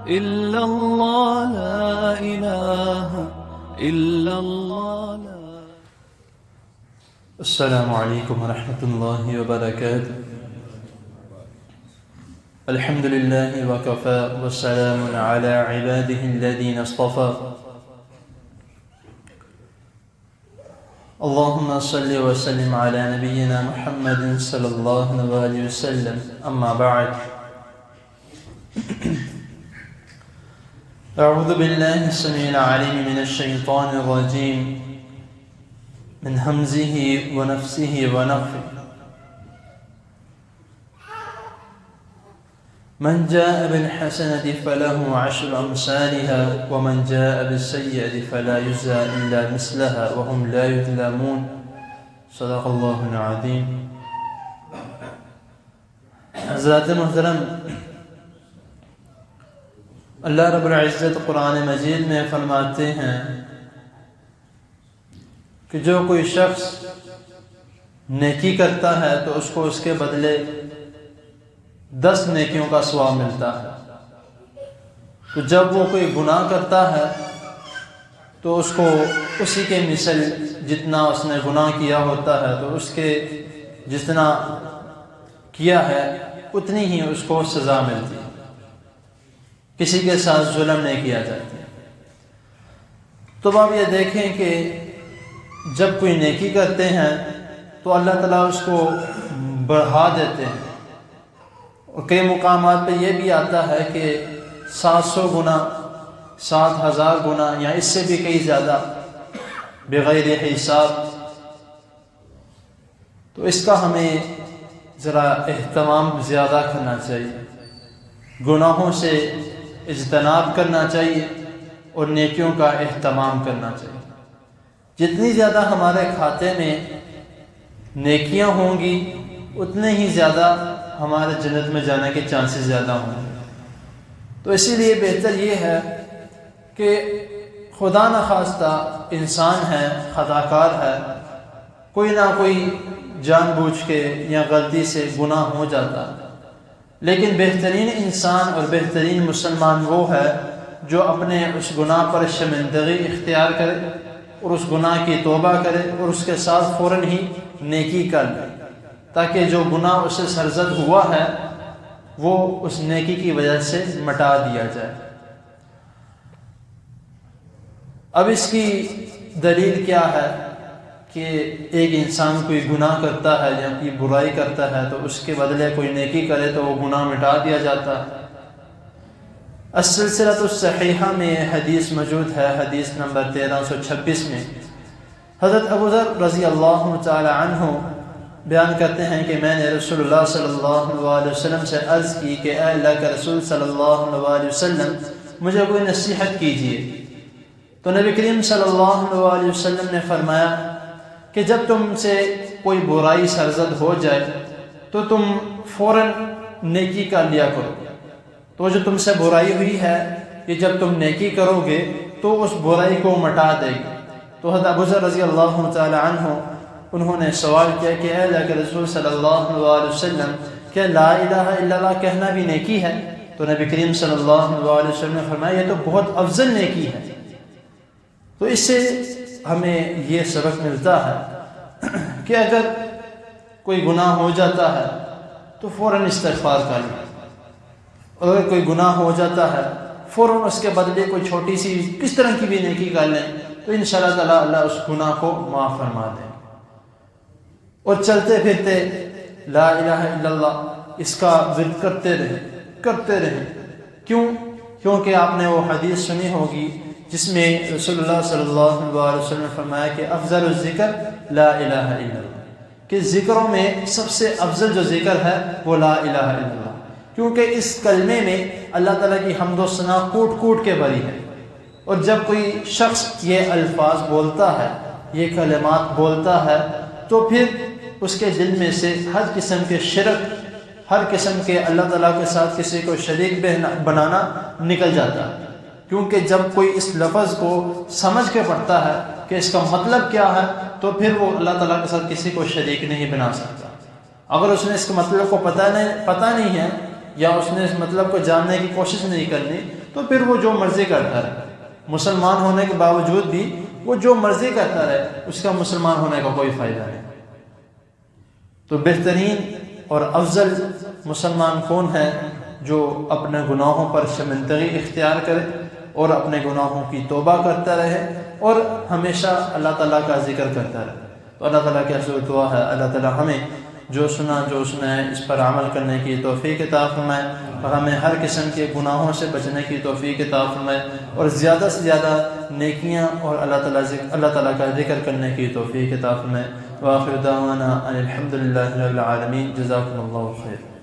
إلا الله لا إله إلا الله لا. السلام عليكم ورحمة الله وبركاته. الحمد لله وكفى والسلام على عباده الذين اصطفى. اللهم صل وسلم على نبينا محمد صلى الله عليه وسلم. أما بعد، أعوذ بالله السميع العليم من الشيطان الرجيم من همزه ونفسه ونفخه. من جاء بالحسنة فله عشر أمثالها ومن جاء بالسيئة فلا يجزى إلا مثلها وهم لا يظلمون. صدق اللہ العظیم. حضرات محترم، اللہ رب العزت قرآن مجید میں فرماتے ہیں کہ جو کوئی شخص نیکی کرتا ہے تو اس کو اس کے بدلے 10 نیکیوں کا ثواب ملتا ہے. تو جب وہ کوئی گناہ کرتا ہے تو اس کو اسی کے مثل جتنا اس نے گناہ کیا ہوتا ہے تو اس کے جتنا کیا ہے اتنی ہی اس کو سزا ملتی ہے. کسی کے ساتھ ظلم نہیں کیا جاتا. تو آپ یہ دیکھیں کہ جب کوئی نیکی کرتے ہیں تو اللہ تعالیٰ اس کو بڑھا دیتے ہیں. اور کئی مقامات پہ یہ بھی آتا ہے کہ 700 گنا 7000 گنا یا اس سے بھی کئی زیادہ بغیر حساب. تو اس کا ہمیں ذرا اہتمام زیادہ کرنا چاہیے، گناہوں سے اجتناب کرنا چاہیے اور نیکیوں کا اہتمام کرنا چاہیے. جتنی زیادہ ہمارے کھاتے میں نیکیاں ہوں گی اتنے ہی زیادہ ہمارے جنت میں جانے کے چانسز زیادہ ہوں گے. تو اسی لیے بہتر یہ ہے کہ خدا نخواستہ انسان ہے، خطا کار ہے، کوئی نہ کوئی جان بوجھ کے یا غلطی سے گناہ ہو جاتا ہے. لیکن بہترین انسان اور بہترین مسلمان وہ ہے جو اپنے اس گناہ پر شرمندگی اختیار کرے اور اس گناہ کی توبہ کرے اور اس کے ساتھ فوراً ہی نیکی کر لے، تاکہ جو گناہ اسے سرزد ہوا ہے وہ اس نیکی کی وجہ سے مٹا دیا جائے. اب اس کی دلیل کیا ہے کہ ایک انسان کوئی گناہ کرتا ہے یا کوئی برائی کرتا ہے تو اس کے بدلے کوئی نیکی کرے تو وہ گناہ مٹا دیا جاتا ہے. السلسلۃ الصحیحہ میں حدیث موجود ہے، حدیث نمبر 1326 میں حضرت ابو ذر رضی اللہ تعالی عنہ بیان کرتے ہیں کہ میں نے رسول اللہ صلی اللہ علیہ وسلم سے عرض کی کہ اے اللہ کے رسول صلی اللہ علیہ وسلم مجھے کوئی نصیحت کیجیے. تو نبی کریم صلی اللہ علیہ وسلم نے فرمایا کہ جب تم سے کوئی برائی سرزد ہو جائے تو تم فوراً نیکی کر لیا کرو. تو جو تم سے برائی ہوئی ہے کہ جب تم نیکی کرو گے تو اس برائی کو مٹا دے گی. تو حضرت ابو ذر رضی اللہ تعالی عنہ انہوں نے سوال کیا کہ اے اللہ کے رسول صلی اللہ علیہ وسلم کیا لا الہ الا اللہ کہنا بھی نیکی ہے؟ تو نبی کریم صلی اللہ علیہ وسلم نے فرمایا یہ تو بہت افضل نیکی ہے. تو اس سے ہمیں یہ سبق ملتا ہے کہ اگر کوئی گناہ ہو جاتا ہے تو فوراً استغفار کر لیں. اگر کوئی گناہ ہو جاتا ہے فوراً اس کے بدلے کوئی چھوٹی سی کس طرح کی بھی نیکی کر لیں تو انشاءاللہ تعالیٰ اللہ اس گناہ کو معاف فرما دیں. اور چلتے پھرتے لا الہ الا اللہ اس کا ذکر کرتے رہیں. کیونکہ آپ نے وہ حدیث سنی ہوگی جس میں رسول اللہ صلی اللہ علیہ وسلم نے فرمایا کہ افضل الذکر لا الہ الا اللہ، کہ ذکروں میں سب سے افضل جو ذکر ہے وہ لا الہ الا اللہ. کیونکہ اس کلمے میں اللہ تعالیٰ کی حمد و ثنا کوٹ کوٹ کے بھری ہے. اور جب کوئی شخص یہ الفاظ بولتا ہے، یہ کلمات بولتا ہے تو پھر اس کے دل میں سے ہر قسم کے شرک، ہر قسم کے اللہ تعالیٰ کے ساتھ کسی کو شریک بنانا نکل جاتا ہے. کیونکہ جب کوئی اس لفظ کو سمجھ کے پڑھتا ہے کہ اس کا مطلب کیا ہے تو پھر وہ اللہ تعالیٰ کے ساتھ کسی کو شریک نہیں بنا سکتا. اگر اس نے اس کے مطلب کو پتہ نہیں ہے یا اس نے اس مطلب کو جاننے کی کوشش نہیں کرنی تو پھر وہ جو مرضی کرتا رہے، مسلمان ہونے کے باوجود بھی وہ جو مرضی کرتا رہے، اس کا مسلمان ہونے کا کوئی فائدہ نہیں۔ تو بہترین اور افضل مسلمان کون ہے؟ جو اپنے گناہوں پر شرمندگی اختیار کرے اور اپنے گناہوں کی توبہ کرتا رہے اور ہمیشہ اللہ تعالیٰ کا ذکر کرتا رہے۔ تو اللہ تعالیٰ کی حضور دعا ہے اللہ تعالیٰ ہمیں جو سنا ہے اس پر عمل کرنے کی توفیق عطا فرمائے، اور ہمیں ہر قسم کے گناہوں سے بچنے کی توفیق عطا فرمائے، اور زیادہ سے زیادہ نیکیاں اور اللہ تعالیٰ کا ذکر کرنے کی توفیق عطا فرمائے۔ وآخر دعوانا ان الحمد للہ رب العالمین۔ جزاکم اللہ خیر۔